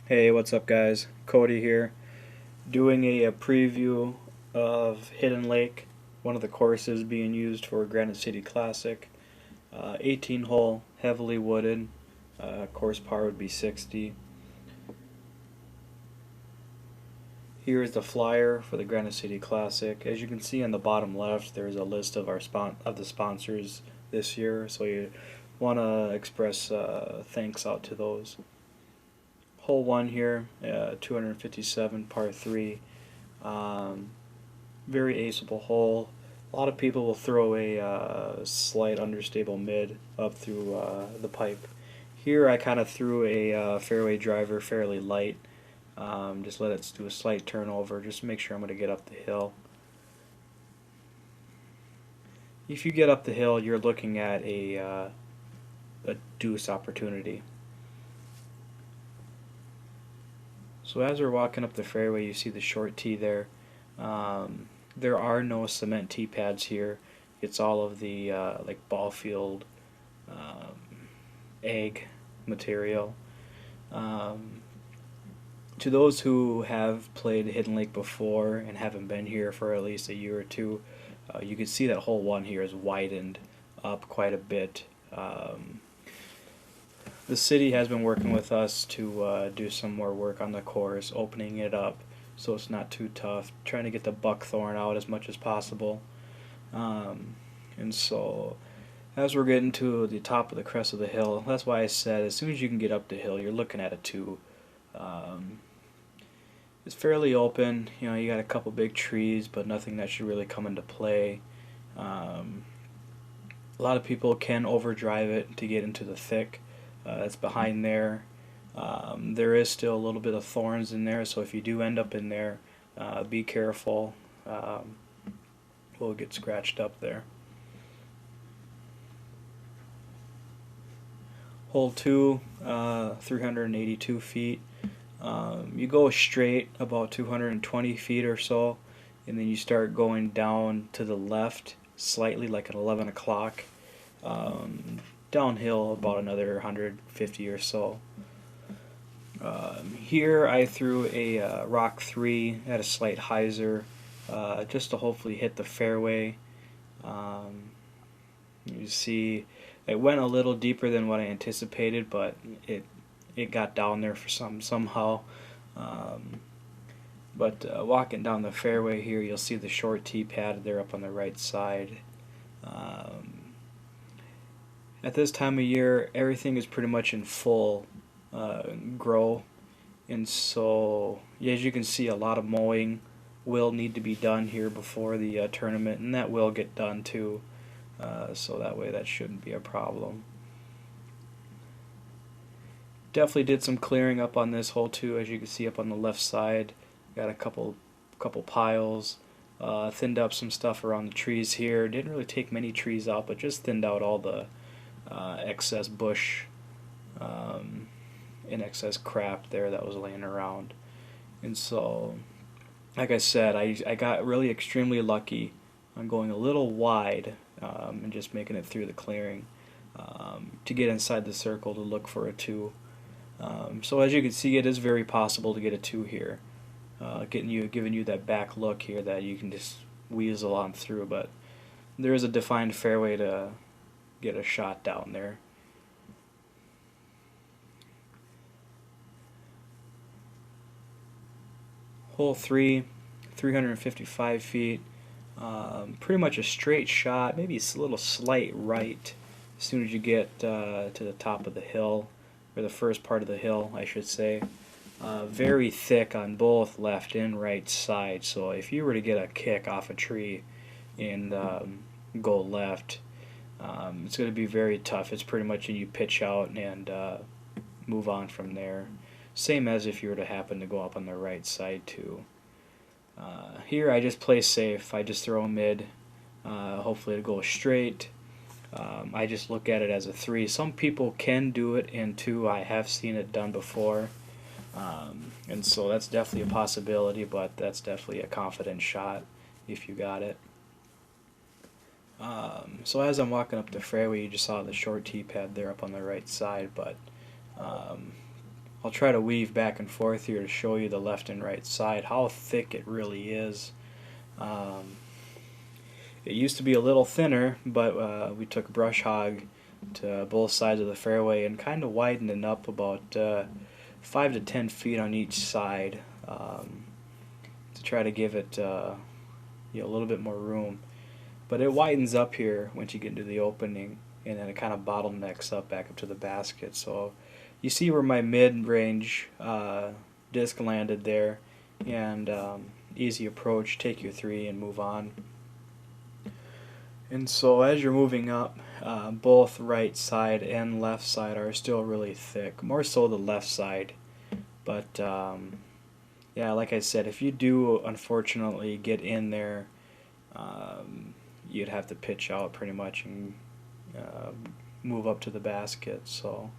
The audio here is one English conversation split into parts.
Hey, what's up, guys? Cody here, doing a preview of Hidden Lake, one of the courses being used for Granite City Classic. 18 hole, heavily wooded. Course par would be 60. Here is the flyer for the Granite City Classic. As you can see on the bottom left, there's a list of the sponsors this year, so you want to express thanks out to those. Hole 1 here, 257 par 3. Um, Very aceable hole. A lot of people will throw a slight understable mid up through the pipe. Here I kind of threw a fairway driver fairly light. Just let it do a slight turnover, just to make sure I'm going to get up the hill. If you get up the hill, you're looking at a deuce opportunity. So as we're walking up the fairway, you see the short tee there. There are no cement tee pads here. It's all of the like ball field egg material. Um, to those who have played Hidden Lake before and haven't been here for at least a year or two, you can see that hole 1 here is widened up quite a bit. The city has been working with us to do some more work on the course, opening it up so it's not too tough, trying to get the buckthorn out as much as possible. And so, as we're getting to the top of the crest of the hill, that's why I said as soon as you can get up the hill, you're looking at a 2. Um, it's fairly open. You know, you got a couple big trees, but nothing that should really come into play. Um, a lot of people can overdrive it to get into the thick. That's behind there. There is still a little bit of thorns in there, so if you do end up in there, be careful. We'll get scratched up there. Hole 2, 382 feet. You go straight about 220 feet or so, and then you start going down to the left slightly, like at 11 o'clock. Downhill about another 150 or so. Here I threw a rock 3 at a slight hyzer, just to hopefully hit the fairway. You see, it went a little deeper than what I anticipated, but it got down there for somehow. Um, but walking down the fairway here, you'll see the short tee pad there up on the right side. At this time of year, everything is pretty much in full grow, and so as you can see, a lot of mowing will need to be done here before the tournament, and that will get done too. So that way, that shouldn't be a problem. Definitely did some clearing up on this hole too, as you can see up on the left side. Got a couple piles. Thinned up some stuff around the trees here. Didn't really take many trees out, but just thinned out all the excess bush and excess crap there that was laying around. And so, like I said, I got really extremely lucky on going a little wide and just making it through the clearing to get inside the circle to look for a 2. So as you can see, it is very possible to get a 2 here, giving you that back look here that you can just weasel on through. But there is a defined fairway to get a shot down there. Hole 3, 355 feet. Pretty much a straight shot, maybe a little slight right as soon as you get to the top of the hill, or the first part of the hill, I should say. Very thick on both left and right sides, so if you were to get a kick off a tree and go left, it's going to be very tough. It's pretty much you pitch out and move on from there. Same as if you were to happen to go up on the right side too. Here I just play safe. I just throw a mid. Hopefully it goes straight. I just look at it as a 3. Some people can do it in 2. I have seen it done before. And so that's definitely a possibility, but that's definitely a confident shot if you got it. So as I'm walking up the fairway, you just saw the short tee pad there up on the right side, but I'll try to weave back and forth here to show you the left and right side, how thick it really is. It used to be a little thinner, but we took brush hog to both sides of the fairway and kind of widened it up about 5 to 10 feet on each side, to try to give it a little bit more room. But it widens up here once you get into the opening, and then it kind of bottlenecks up back up to the basket. So you see where my mid-range disc landed there, and easy approach, take your 3 and move on. And so as you're moving up, both right side and left side are still really thick, more so the left side. But yeah, like I said, if you do unfortunately get in there, you'd have to pitch out pretty much and move up to the basket. So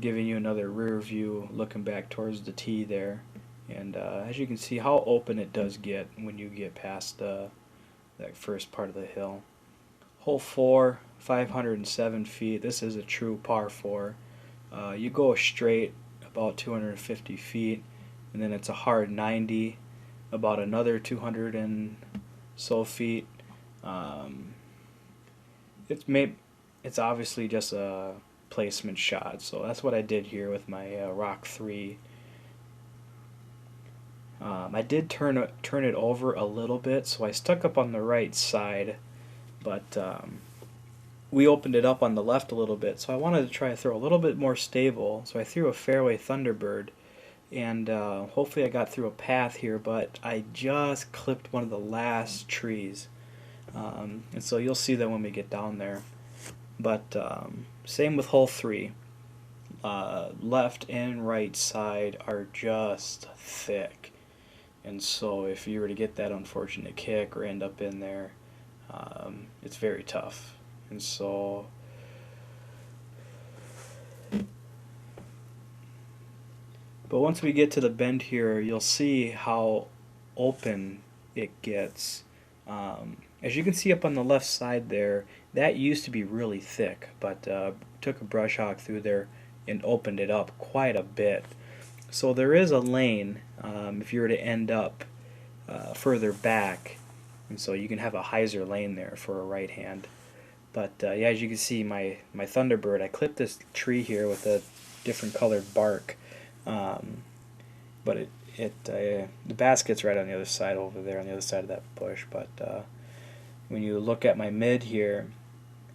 giving you another rear view looking back towards the tee there. And as you can see how open it does get when you get past that first part of the hill. Hole 4, 507 feet. This is a true par 4. You go straight about 250 feet, and then it's a hard 90, about another 200 and so feet. It's obviously just a placement shot, so that's what I did here with my Rock 3. I did turn it over a little bit, so I stuck up on the right side, but we opened it up on the left a little bit, so I wanted to try to throw a little bit more stable, so I threw a fairway Thunderbird, and hopefully I got through a path here, but I just clipped one of the last trees, and so you'll see that when we get down there. But same with hole 3. Left and right side are just thick, and so if you were to get that unfortunate kick or end up in there, it's very tough. And so but once we get to the bend here, you'll see how open it gets. As you can see up on the left side there, that used to be really thick, but took a brush hog through there and opened it up quite a bit. So there is a lane if you were to end up further back, and so you can have a hyzer lane there for a right hand. But yeah, as you can see, my Thunderbird, I clipped this tree here with a different colored bark, but the basket's right on the other side over there, on the other side of that bush. But when you look at my mid here,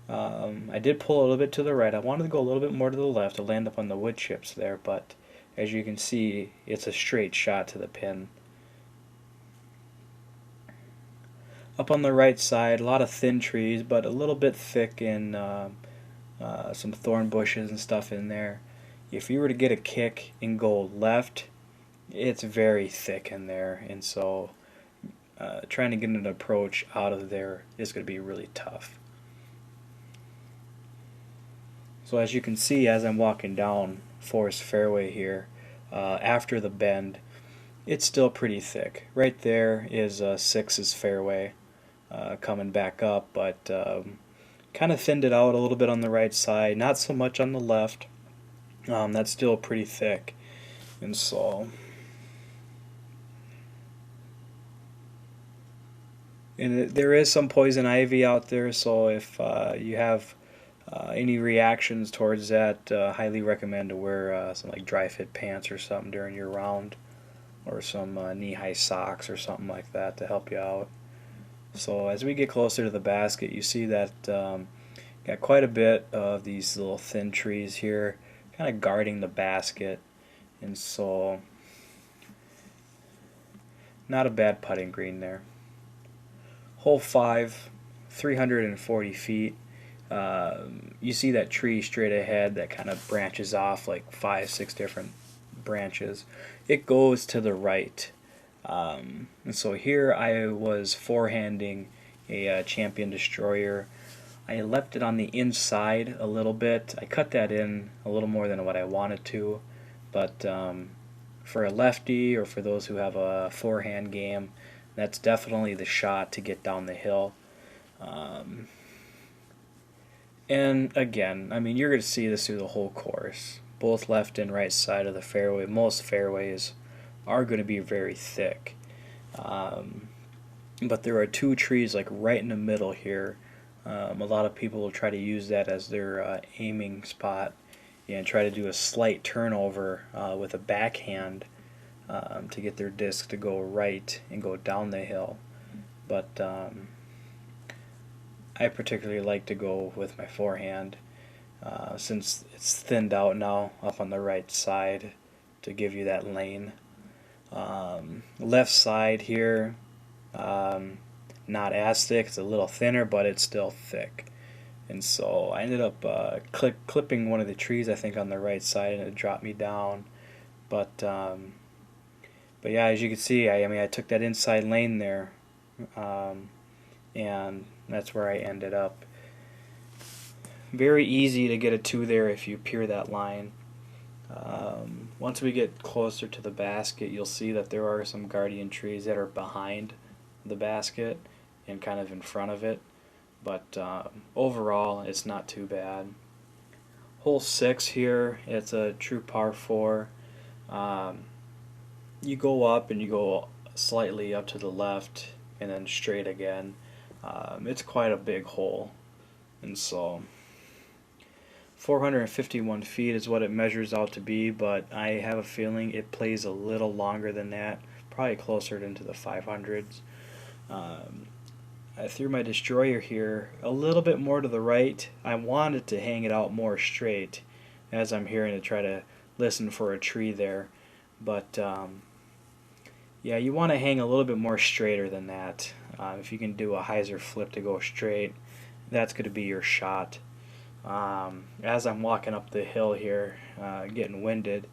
I did pull a little bit to the right. I wanted to go a little bit more to the left to land up on the wood chips there, but as you can see, it's a straight shot to the pin. Up on the right side, a lot of thin trees, but a little bit thick in some thorn bushes and stuff in there. If you were to get a kick and go left, it's very thick in there, and so trying to get an approach out of there is going to be really tough. So as you can see, as I'm walking down Forest Fairway here, after the bend, it's still pretty thick. Right there is 6's fairway coming back up, but kind of thinned it out a little bit on the right side, not so much on the left. That's still pretty thick, and so there is some poison ivy out there, so if you have any reactions towards that, highly recommend to wear some like dry fit pants or something during your round, or some knee-high socks or something like that to help you out. So as we get closer to the basket, you see that got quite a bit of these little thin trees here kind of guarding the basket, and so not a bad putting green there. Hole 5, 340 feet. You see that tree straight ahead that kind of branches off like 5-6 different branches. It goes to the right, and so here I was forehanding a Champion Destroyer. I left it on the inside a little bit. I cut that in a little more than what I wanted to, but for a lefty or for those who have a forehand game, that's definitely the shot to get down the hill. And again, I mean, you're going to see this through the whole course. both left and right side of the fairway. Most fairways are going to be very thick. But there are two trees like right in the middle here. A lot of people will try to use that as their aiming spot and try to do a slight turnover with a backhand to get their disc to go right and go down the hill. But I particularly like to go with my forehand since it's thinned out now up on the right side to give you that lane. Left side here, not as thick, it's a little thinner, but it's still thick. And so I ended up clipping one of the trees, I think, on the right side, and it dropped me down. But yeah, as you can see, I mean, I took that inside lane there, and that's where I ended up. Very easy to get a 2 there if you peer that line. Once we get closer to the basket, you'll see that there are some guardian trees that are behind the basket and kind of in front of it. But overall, it's not too bad. Hole 6 here, it's a true par 4. You go up and you go slightly up to the left and then straight again. It's quite a big hole. And so 451 feet is what it measures out to be, but I have a feeling it plays a little longer than that, probably closer into the 500s. I threw my destroyer here a little bit more to the right. I wanted to hang it out more straight as I'm hearing to try to listen for a tree there. But yeah, you want to hang a little bit more straighter than that. If you can do a hyzer flip to go straight, that's going to be your shot. As I'm walking up the hill here, getting winded,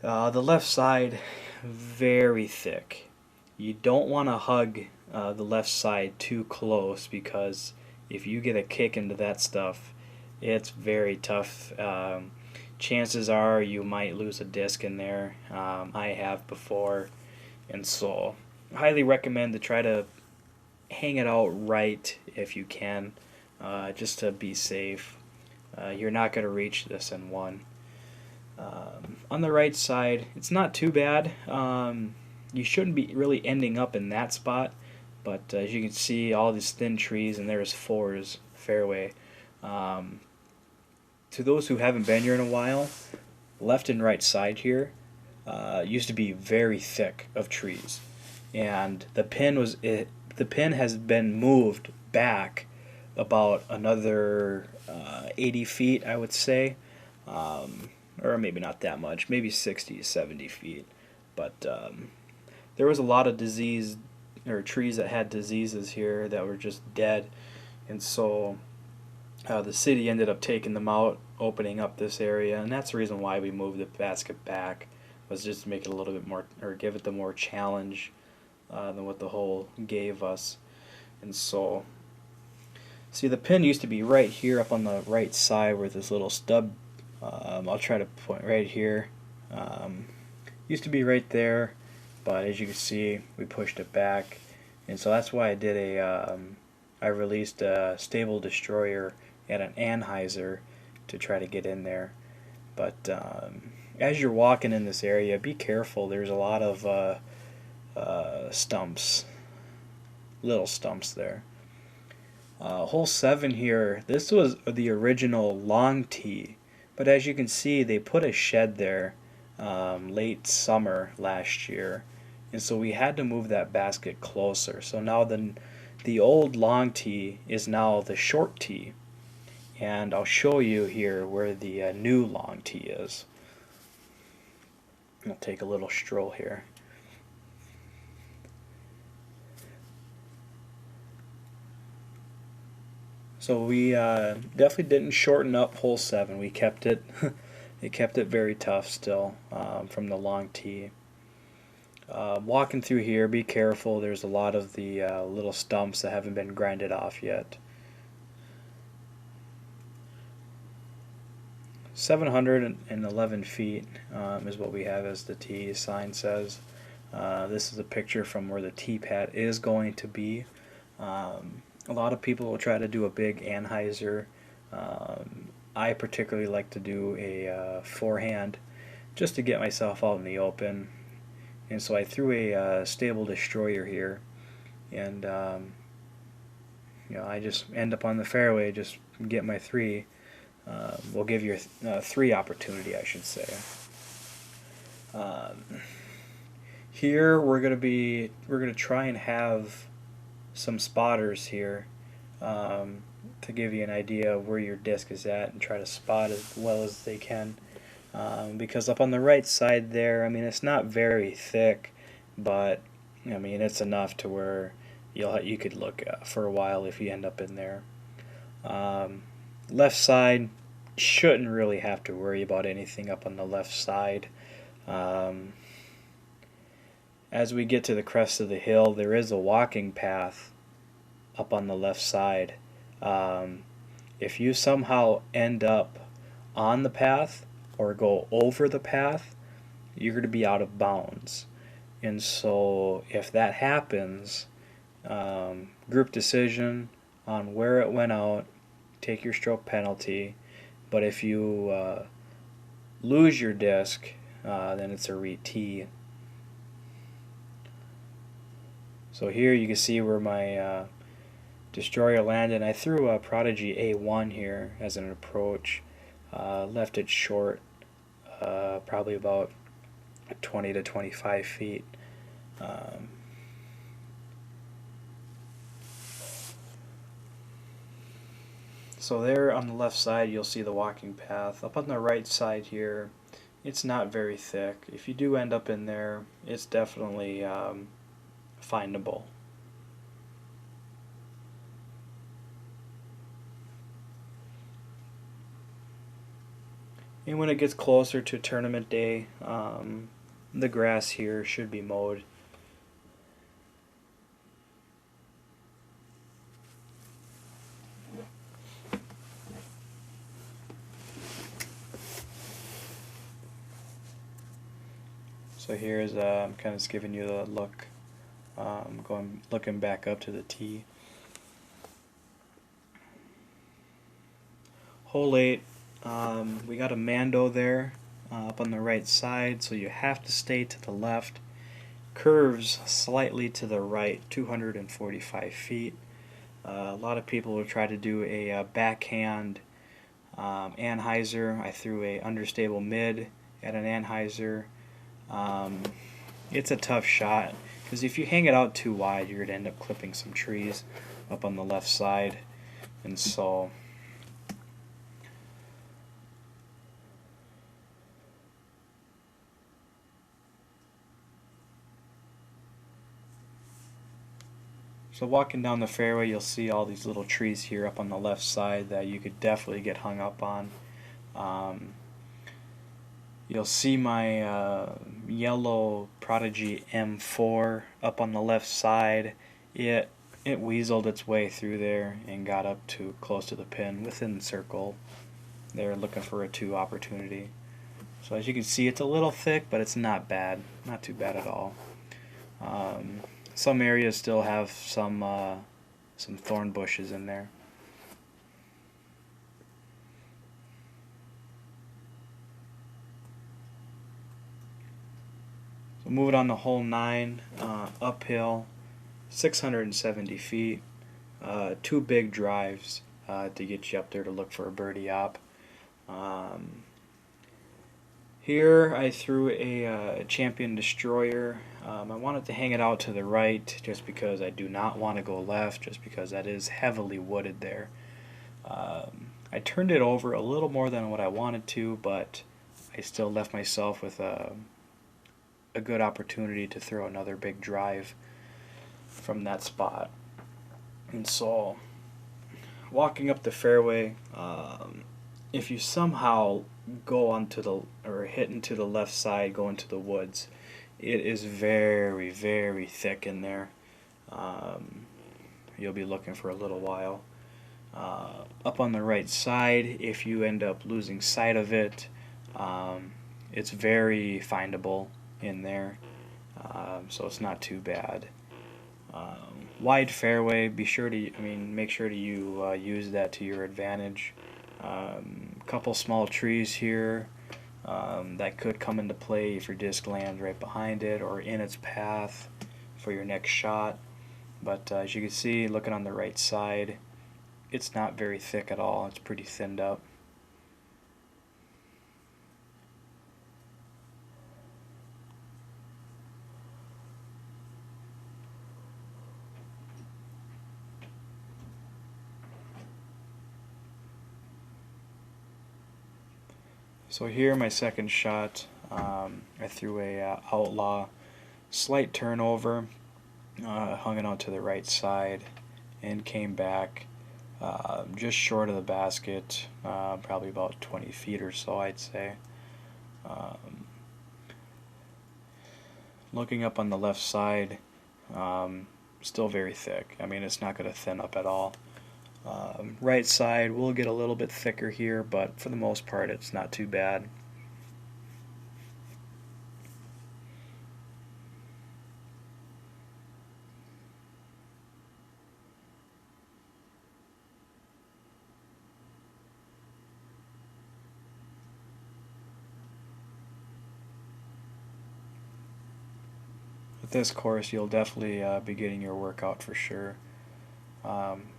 the left side, very thick. You don't want to hug the left side too close, because if you get a kick into that stuff, it's very tough. Chances are you might lose a disc in there. I have before, and so I highly recommend to try to hang it out right if you can, just to be safe. You're not going to reach this in one. On the right side, it's not too bad. You shouldn't be really ending up in that spot, but as you can see, all these thin trees, and there's 4's fairway. To those who haven't been here in a while, left and right side here used to be very thick of trees, and the pin has been moved back about another 80 feet, I would say, or maybe not that much, maybe 60 70 feet. But there was a lot of disease, or trees that had diseases here that were just dead, and so the city ended up taking them out, opening up this area, and that's the reason why we moved the basket back, was just to make it a little bit more, or give it the more challenge than what the hole gave us. And so, see, the pin used to be right here up on the right side where this little stub, I'll try to point right here, used to be right there, but as you can see, we pushed it back, and so that's why I did I released a stable destroyer at an anhyzer to try to get in there. But as you're walking in this area, be careful. There's a lot of stumps, little stumps there. Hole 7 here, this was the original long tee, but as you can see, they put a shed there late summer last year, and so we had to move that basket closer. So now the old long tee is now the short tee, and I'll show you here where the new long tee is. I'll take a little stroll here. So we definitely didn't shorten up hole 7. We kept it it kept it very tough still from the long tee. Walking through here, be careful. There's a lot of the little stumps that haven't been grinded off yet. 711 feet is what we have as the tee sign says. This is a picture from where the tee pad is going to be. A lot of people will try to do a big anhyzer I particularly like to do a forehand just to get myself out in the open. And so I threw a stable destroyer here, and I just end up on the fairway, just get my three. We'll give you a three opportunity, I should say. Here we're gonna try and have some spotters here, to give you an idea of where your disc is at and try to spot as well as they can. Because up on the right side there, I mean, it's not very thick, but I mean, it's enough to where you could look for a while if you end up in there. Left side, shouldn't really have to worry about anything up on the left side. As we get to the crest of the hill, there is a walking path up on the left side. If you somehow end up on the path or go over the path, you're going to be out of bounds. And so if that happens, group decision on where it went out, take your stroke penalty. But if you lose your disc, then it's a re-tee. So here you can see where my destroyer landed. I threw a Prodigy A1 here as an approach. Left it short, probably about 20 to 25 feet. So there on the left side you'll see the walking path. Up on the right side here, it's not very thick. If you do end up in there, it's definitely findable. And when it gets closer to tournament day, the grass here should be mowed. So here's I'm kind of just giving you the look, looking back up to the tee. Hole 8, we got a Mando there up on the right side, so you have to stay to the left. Curves slightly to the right, 245 feet. A lot of people will try to do a backhand anhyzer. I threw a understable mid at an anhyzer. It's a tough shot because if you hang it out too wide, you're going to end up clipping some trees up on the left side. And so walking down the fairway, you'll see all these little trees here up on the left side that you could definitely get hung up on. You'll see my yellow Prodigy M4 up on the left side. It weaseled its way through there and got up to close to the pin within the circle. They're looking for a 2 opportunity. So as you can see, it's a little thick, but it's not bad. Not too bad at all. Some areas still have some thorn bushes in there. So moving on to hole 9, uphill, 670 feet, 2 big drives to get you up there to look for a birdie op. Here I threw a Champion Destroyer. I wanted to hang it out to the right just because I do not want to go left, just because that is heavily wooded there. I turned it over a little more than what I wanted to, but I still left myself with a good opportunity to throw another big drive from that spot. And so walking up the fairway, if you somehow go onto the or hit into the left side, go into the woods, it is very, very thick in there. You'll be looking for a little while. Up on the right side, if you end up losing sight of it, it's very findable in there, so it's not too bad. Wide fairway, be sure to make sure to use that to your advantage. couple small trees here that could come into play if your disc lands right behind it or in its path for your next shot. But as you can see, looking on the right side, it's not very thick at all. It's pretty thinned up. So here, my second shot, I threw a outlaw, slight turnover, hung it out to the right side, and came back just short of the basket, probably about 20 feet or so, I'd say. Looking up on the left side, still very thick. I mean, it's not going to thin up at all. Right side will get a little bit thicker here, but for the most part it's not too bad. With this course, you'll definitely be getting your workout for sure.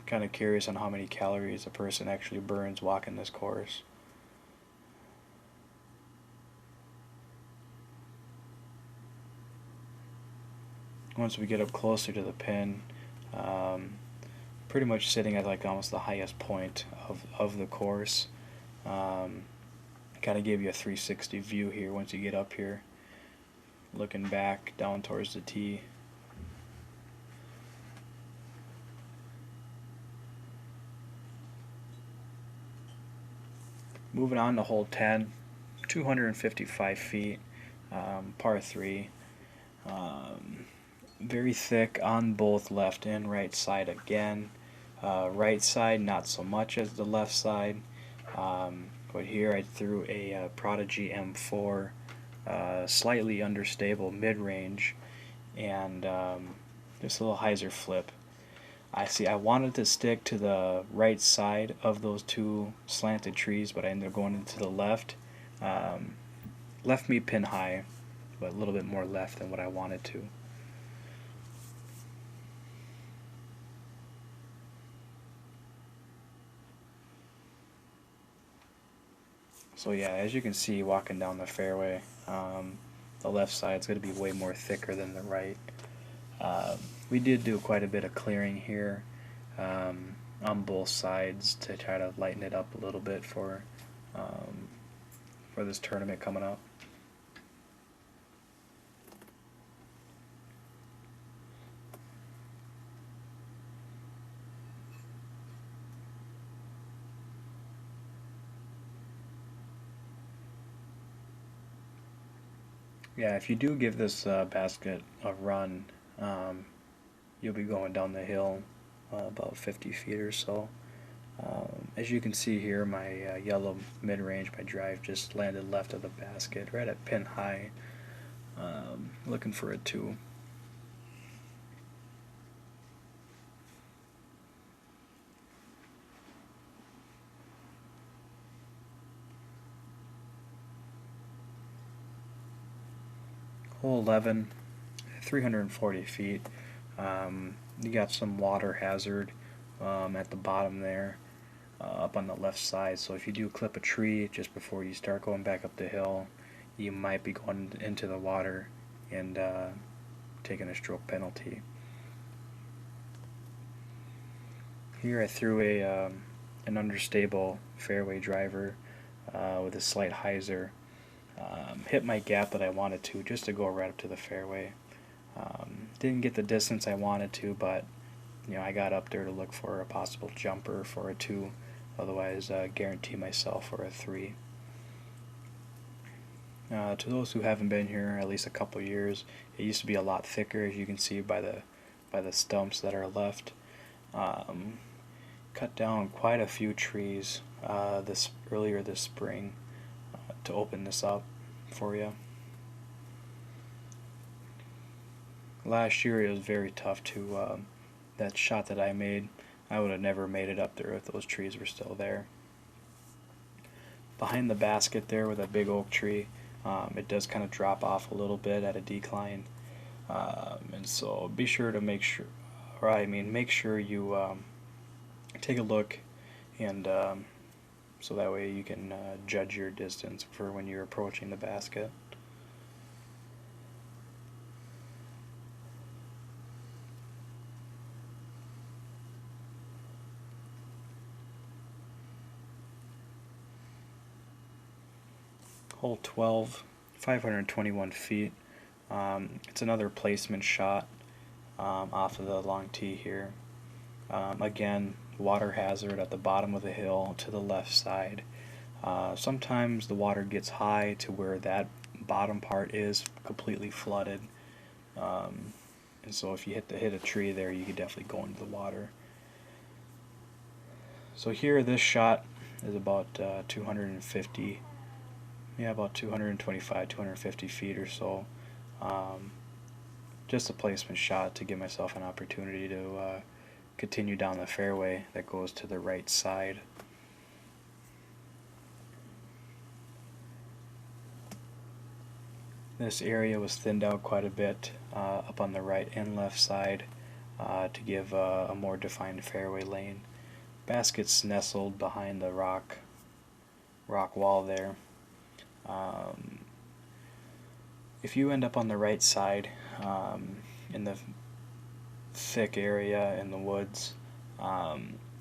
Kind of curious on how many calories a person actually burns walking this course. Once we get up closer to the pin, pretty much sitting at like almost the highest point of the course. Kind of give you a 360 view here once you get up here, looking back down towards the tee. Moving on to hole 10, 255 feet, par 3. Very thick on both left and right side again. Right side not so much as the left side. But here I threw a Prodigy M4, slightly understable mid-range, and just a little hyzer flip. I wanted to stick to the right side of those two slanted trees, but I ended up going into the left. Left me pin high, but a little bit more left than what I wanted to. So yeah, as you can see walking down the fairway, the left side is going to be way more thicker than the right. We did do quite a bit of clearing here on both sides to try to lighten it up a little bit for this tournament coming up. Yeah, if you do give this basket a run, you'll be going down the hill about 50 feet or so. As you can see here, my yellow mid-range, my drive just landed left of the basket, right at pin high. Looking for a 2. Hole 11, 340 feet. You got some water hazard at the bottom there, up on the left side. So if you do clip a tree just before you start going back up the hill, you might be going into the water and taking a stroke penalty. Here I threw an understable fairway driver with a slight hyzer. Hit my gap that I wanted to, just to go right up to the fairway. Didn't get the distance I wanted to, but I got up there to look for a possible jumper for a 2, otherwise guarantee myself for a 3. To those who haven't been here at least a couple years, it used to be a lot thicker, as you can see by the stumps that are left. Cut down quite a few trees earlier this spring to open this up for you. Last year it was very tough to that shot that I made. I would have never made it up there if those trees were still there. behind the basket there with a big oak tree. It does kind of drop off a little bit at a decline, and so be sure to make sure you take a look, and so that way you can judge your distance for when you're approaching the basket. Hole 12, 521 feet. It's another placement shot off of the long tee here. Again, water hazard at the bottom of the hill to the left side. Sometimes the water gets high to where that bottom part is completely flooded. And so if you hit a tree there, you could definitely go into the water. So here, this shot is about 250, about 225, 250 feet or so. Just a placement shot to give myself an opportunity to continue down the fairway that goes to the right side. This area was thinned out quite a bit up on the right and left side to give a more defined fairway lane. Basket's nestled behind the rock wall there. If you end up on the right side in the thick area in the woods,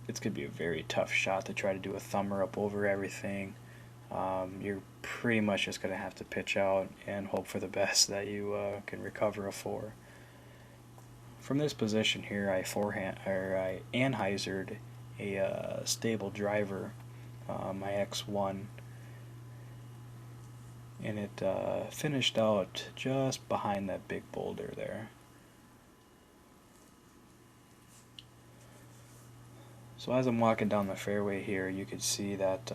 it's going to be a very tough shot to try to do a thumber up over everything. You're pretty much just going to have to pitch out and hope for the best that you can recover a 4. From this position here, I Anheusered a stable driver, my X1, and it finished out just behind that big boulder there. So as I'm walking down the fairway here, you could see that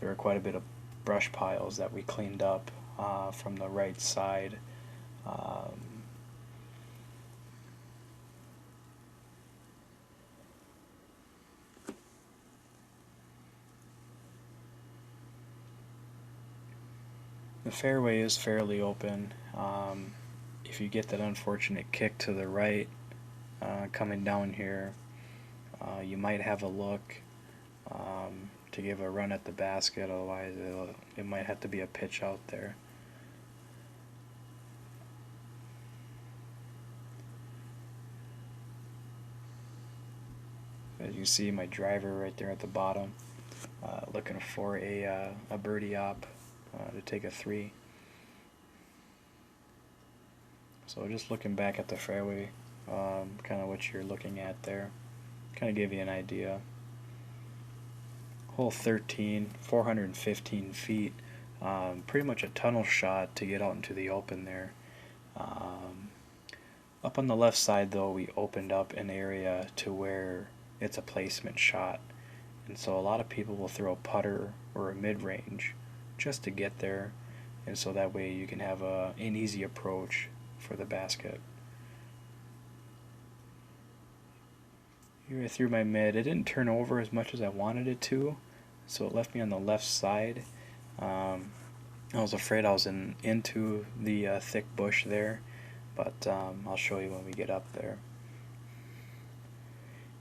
there are quite a bit of brush piles that we cleaned up from the right side. The fairway is fairly open. If you get that unfortunate kick to the right coming down here, you might have a look to give a run at the basket, otherwise it might have to be a pitch out there. As you see, my driver right there at the bottom, looking for a birdie op to take a 3. So just looking back at the fairway, kind of what you're looking at there, kind of give you an idea. Hole 13, 415 feet, pretty much a tunnel shot to get out into the open there. Up on the left side though, we opened up an area to where it's a placement shot, and so a lot of people will throw a putter or a mid-range just to get there, and so that way you can have an easy approach for the basket. Here I threw my mid. It didn't turn over as much as I wanted it to, so it left me on the left side. I was afraid I was into the thick bush there, but I'll show you when we get up there.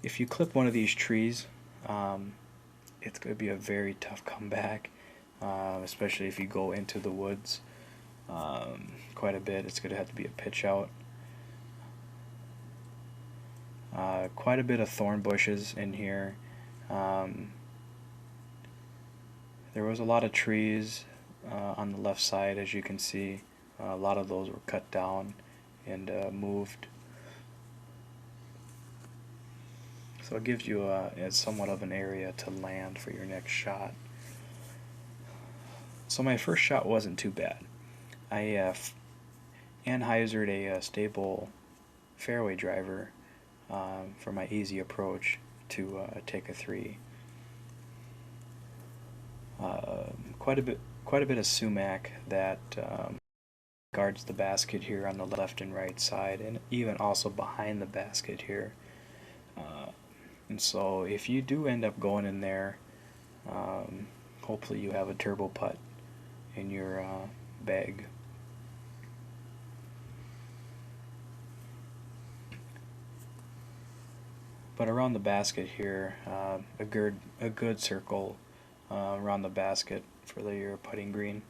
If you clip one of these trees, it's going to be a very tough comeback, especially if you go into the woods quite a bit. It's going to have to be a pitch out. Quite a bit of thorn bushes in here. There was a lot of trees on the left side, as you can see. A lot of those were cut down and moved. So it gives you somewhat of an area to land for your next shot. So my first shot wasn't too bad. I Anheusered a stable fairway driver for my easy approach to take a 3. Quite a bit of sumac that guards the basket here on the left and right side, and even also behind the basket here. And so if you do end up going in there hopefully you have a turbo putt in your bag. But around the basket here, a good circle around the basket for your putting green.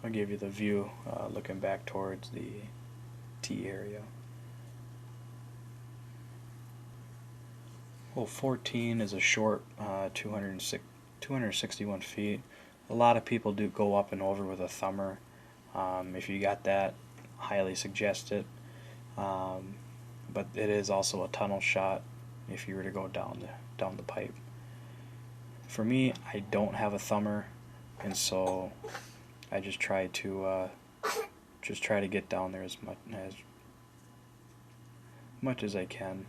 I'll give you the view looking back towards the tee area. Hole 14 is a short 261 feet. A lot of people do go up and over with a thumber. If you got that, highly suggest it. But it is also a tunnel shot if you were to go down the pipe. For me, I don't have a thumber, and so I just try to get down there as much as I can.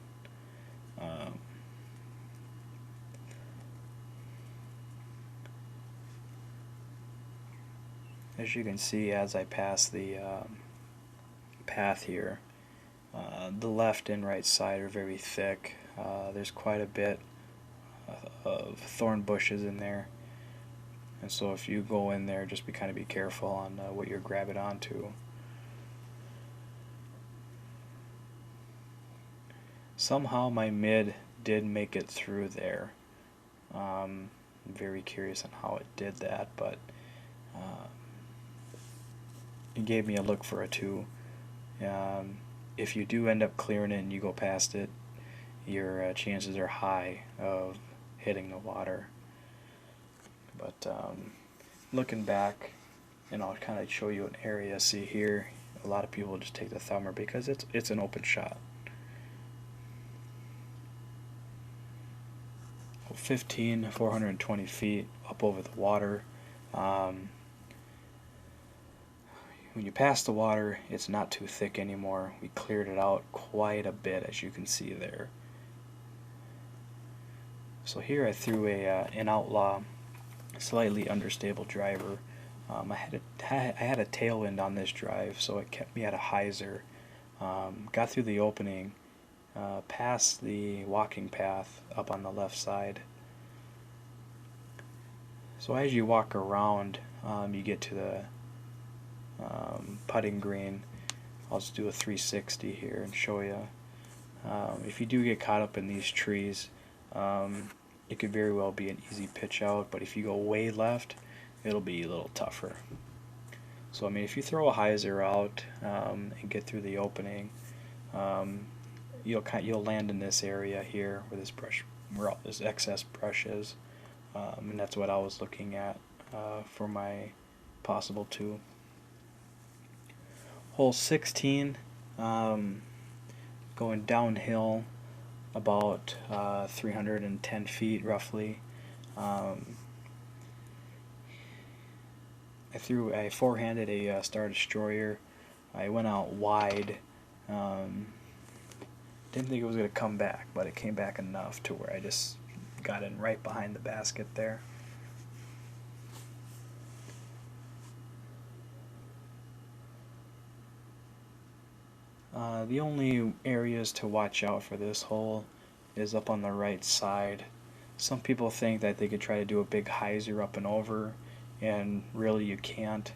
As you can see, as I pass the path here, the left and right side are very thick. There's quite a bit of thorn bushes in there, and so if you go in there, just be careful on what you're grabbing onto. Somehow my mid did make it through there. I'm very curious on how it did that, but it gave me a look for a 2. If you do end up clearing it and you go past it, your chances are high of hitting the water. But looking back, and I'll kind of show you an area. See here, a lot of people just take the thumber because it's an open shot. 15, 420 feet up over the water. When you pass the water, it's not too thick anymore. We cleared it out quite a bit, as you can see there. So here I threw an outlaw, slightly understable driver. I had a tailwind on this drive, so it kept me at a hyzer. Got through the opening, past the walking path up on the left side. So as you walk around, you get to the putting green. I'll just do a 360 here and show you. If you do get caught up in these trees, it could very well be an easy pitch out, but if you go way left, it'll be a little tougher. So I mean, if you throw a hyzer out and get through the opening, you'll land in this area here where where all this excess brush is, and that's what I was looking at for my possible 2. Hole 16, going downhill about 310 feet roughly. I forehanded a Star Destroyer. I went out wide. Didn't think it was going to come back, but it came back enough to where I just got in right behind the basket there. The only areas to watch out for this hole is up on the right side. Some people think that they could try to do a big hyzer up and over, and really you can't.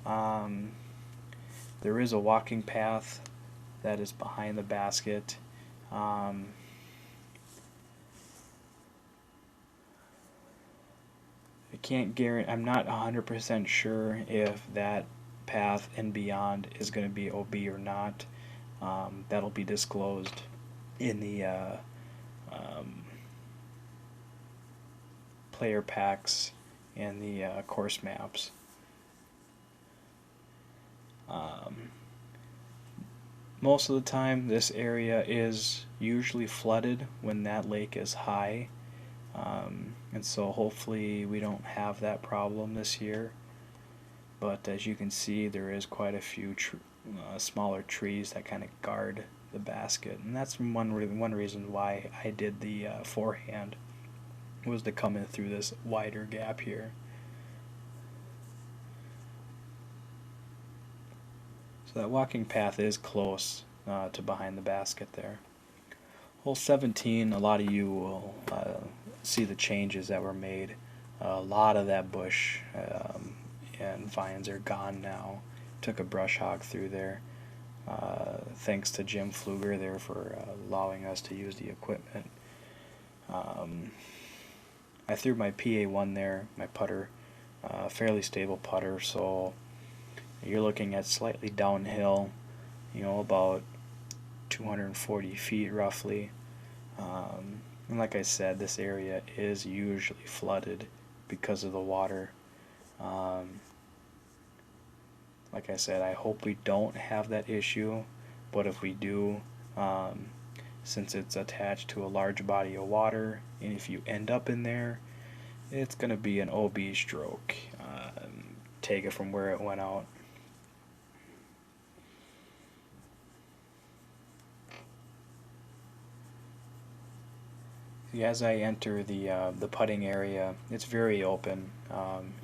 There is a walking path that is behind the basket. I can't guarantee. I'm not 100% sure if that path and beyond is going to be OB or not. That'll be disclosed in the player packs and the course maps. Most of the time this area is usually flooded when that lake is high, and so hopefully we don't have that problem this year. But as you can see, there is quite a few smaller trees that kind of guard the basket, and that's one reason why I did the forehand, was to come in through this wider gap here. So that walking path is close to behind the basket there. Hole 17, a lot of you will see the changes that were made. A lot of that bush and vines are gone now. Took a brush hog through there. Thanks to Jim Pfluger there for allowing us to use the equipment. I threw my PA1 there, my putter, fairly stable putter, so you're looking at slightly downhill, about 240 feet roughly. And like I said, this area is usually flooded because of the water. Like I said, I hope we don't have that issue, but if we do, since it's attached to a large body of water, and if you end up in there, it's going to be an OB stroke. Take it from where it went out. As I enter the putting area, it's very open.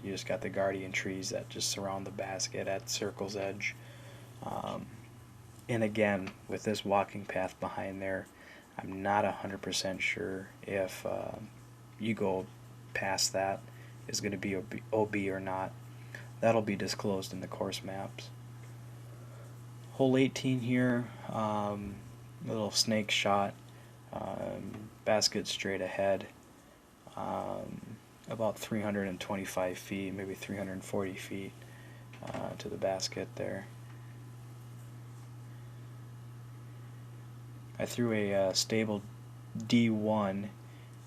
You just got the guardian trees that just surround the basket at circle's edge. And again, with this walking path behind there, I'm not 100% sure if you go past that is going to be OB or not. That'll be disclosed in the course maps. Hole 18 here, little snake shot. Basket straight ahead, about 325 feet, maybe 340 feet to the basket there. I threw a stable D1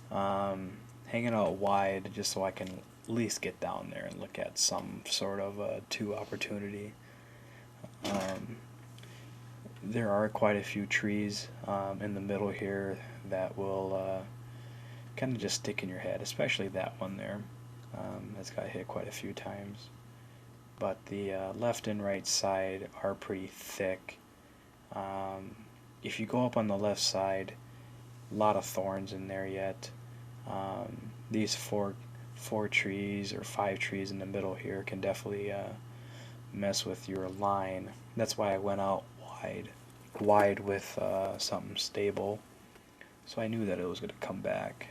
hanging out wide just so I can at least get down there and look at some sort of a 2 opportunity. There are quite a few trees in the middle here that will kind of just stick in your head, especially that one there. It's got hit quite a few times. But the left and right side are pretty thick. If you go up on the left side, a lot of thorns in there yet. These four trees or 5 trees in the middle here can definitely mess with your line. That's why I went out wide with something stable, so I knew that it was going to come back.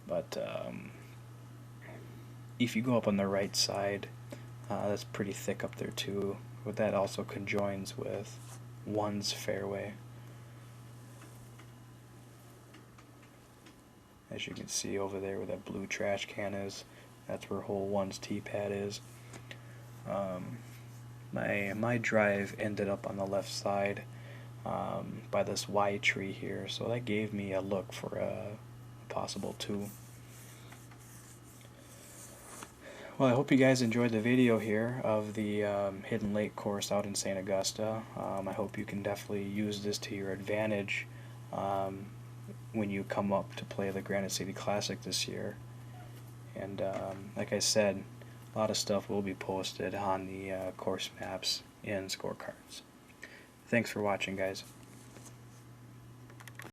But if you go up on the right side, that's pretty thick up there too, but that also conjoins with 1's fairway. As you can see over there where that blue trash can is, that's where hole 1's tee pad is. My drive ended up on the left side by this Y tree here, so that gave me a look for a possible 2. Well, I hope you guys enjoyed the video here of the Hidden Lake course out in St. Augusta. I hope you can definitely use this to your advantage when you come up to play the Granite City Classic this year. And like I said, a lot of stuff will be posted on the course maps and scorecards. Thanks for watching, guys.